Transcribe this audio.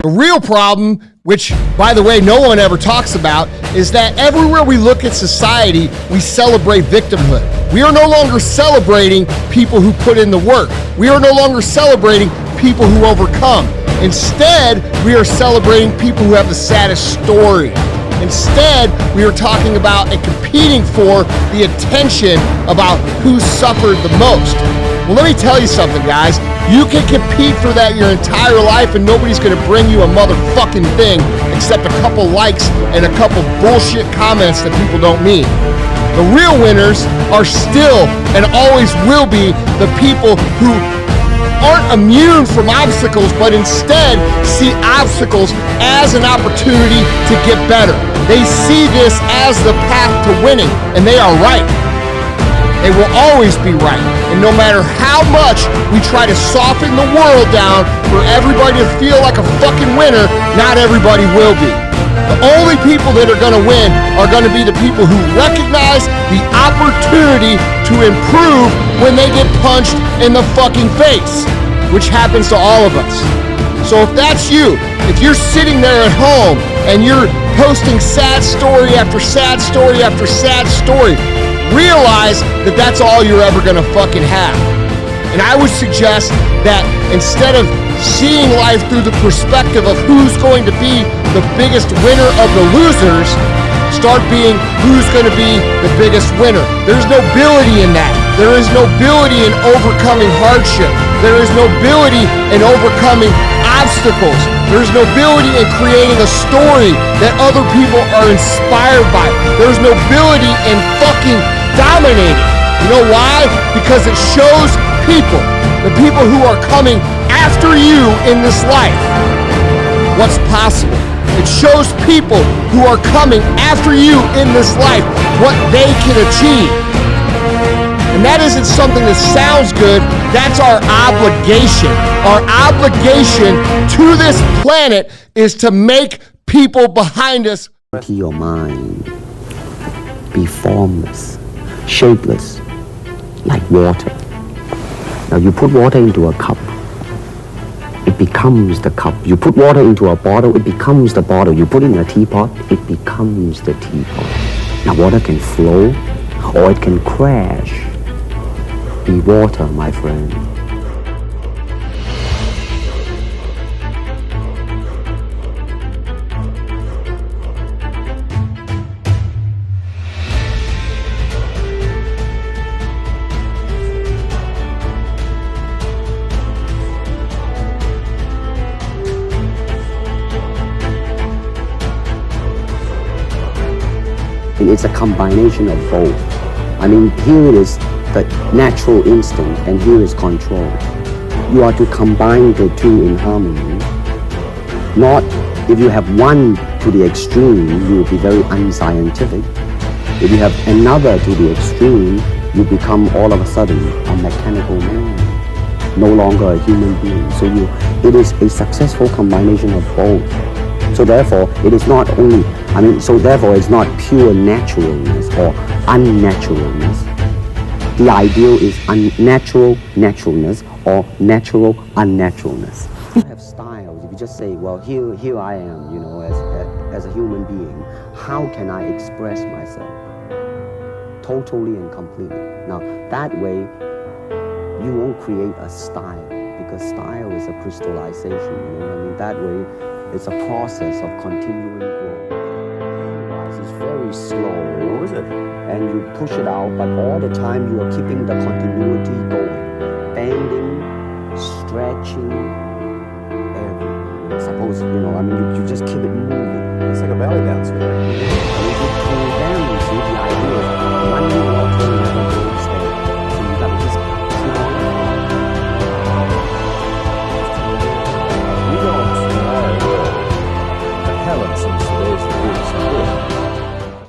The real problem, which, by the way, no one ever talks about, is that everywhere we look at society, we celebrate victimhood. We are no longer celebrating people who put in the work. We are no longer celebrating people who overcome. Instead, we are celebrating people who have the saddest story. Instead, we are talking about and competing for the attention about who suffered the most. Well, let me tell you something, guys. You can compete for that your entire life and nobody's gonna bring you a motherfucking thing except a couple likes and a couple bullshit comments that people don't mean. The real winners are still and always will be the people who aren't immune from obstacles, but instead see obstacles as an opportunity to get better. They see this as the path to winning, and they are right. They will always be right. And no matter how much we try to soften the world down for everybody to feel like a fucking winner, not everybody will be. The only people that are gonna win are gonna be the people who recognize the opportunity to improve when they get punched in the fucking face, which happens to all of us. So if that's you, if you're sitting there at home and you're posting sad story after sad story after sad story, realize that that's all you're ever gonna fucking have. And I would suggest that instead of seeing life through the perspective of who's going to be the biggest winner of the losers, start being who's gonna be the biggest winner. There's nobility in that. There is nobility in overcoming hardship. There is nobility in overcoming obstacles. There's nobility in creating a story that other people are inspired by. There's nobility in fucking dominating. You know why? Because it shows people, the people who are coming after you in this life, what's possible. It shows people who are coming after you in this life what they can achieve. And that isn't something that sounds good. That's our obligation. Our obligation to this planet is to make people behind us. Your mind be formless, shapeless, like water. Now you put water into a cup, it becomes the cup. You put water into a bottle, it becomes the bottle. You put it in a teapot, it becomes the teapot. Now water can flow or it can crash. Be water, my friend. It's a combination of both. I mean, here it is the natural instinct and here is control. You are to combine the two in harmony. Not if you have one to the extreme, you will be very unscientific. If you have another to the extreme, you become all of a sudden a mechanical man, no longer a human being. So it is a successful combination of both. So therefore, it is not only, therefore it's not pure naturalness or unnaturalness. The ideal is unnatural naturalness or natural unnaturalness. You have styles. If you just say, well, here I am, you know, as a human being, how can I express myself? Totally and completely. Now, that way, you won't create a style, because style is a crystallization, you know what I mean? That way, it's a process of continuing growth. It's very slow. What is it? And you push it out, but all the time you are keeping the continuity going. Bending, stretching, everything. Suppose, you just keep it moving. It's like a belly dancer.